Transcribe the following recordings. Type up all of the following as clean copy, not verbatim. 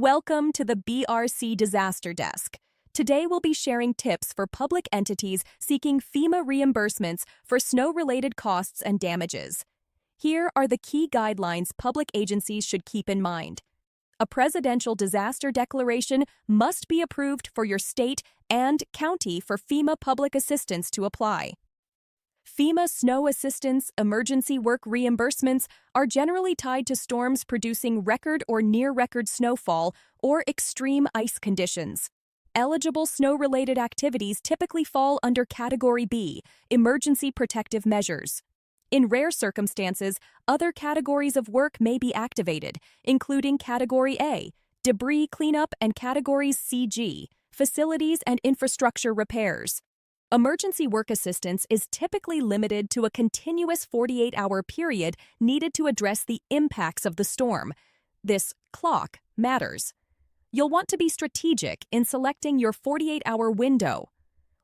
Welcome to the BRC Disaster Desk. Today we'll be sharing tips for public entities seeking FEMA reimbursements for snow-related costs and damages. Here are the key guidelines public agencies should keep in mind. A presidential disaster declaration must be approved for your state and county for FEMA Public Assistance to apply. FEMA snow assistance emergency work reimbursements are generally tied to storms producing record or near-record snowfall or extreme ice conditions. Eligible snow-related activities typically fall under Category B, Emergency Protective Measures. In rare circumstances, other categories of work may be activated, including Category A, Debris Cleanup, and Categories CG, Facilities and Infrastructure Repairs. Emergency work assistance is typically limited to a continuous 48-hour period needed to address the impacts of the storm. This clock matters. You'll want to be strategic in selecting your 48-hour window.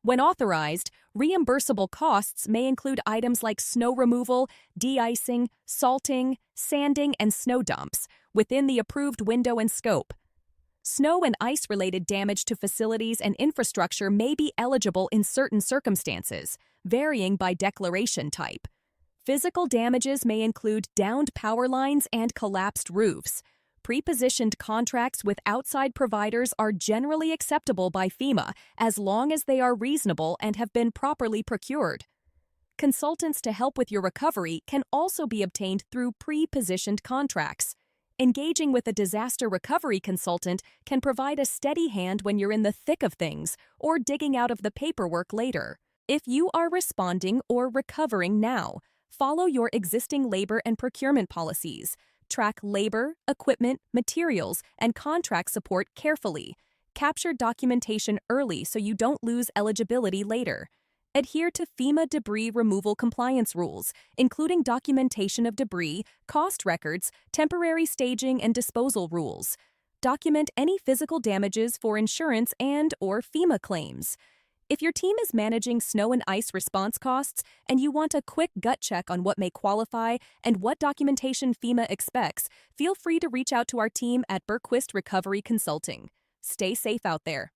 When authorized, reimbursable costs may include items like snow removal, de-icing, salting, sanding, and snow dumps within the approved window and scope. Snow and ice-related damage to facilities and infrastructure may be eligible in certain circumstances, varying by declaration type. Physical damages may include downed power lines and collapsed roofs. Pre-positioned contracts with outside providers are generally acceptable by FEMA as long as they are reasonable and have been properly procured. Consultants to help with your recovery can also be obtained through pre-positioned contracts. Engaging with a disaster recovery consultant can provide a steady hand when you're in the thick of things or digging out of the paperwork later. If you are responding or recovering now, follow your existing labor and procurement policies. Track labor, equipment, materials, and contract support carefully. Capture documentation early so you don't lose eligibility later. Adhere to FEMA debris removal compliance rules, including documentation of debris, cost records, temporary staging, and disposal rules. Document any physical damages for insurance and/or FEMA claims. If your team is managing snow and ice response costs and you want a quick gut check on what may qualify and what documentation FEMA expects, feel free to reach out to our team at Berquist Recovery Consulting. Stay safe out there.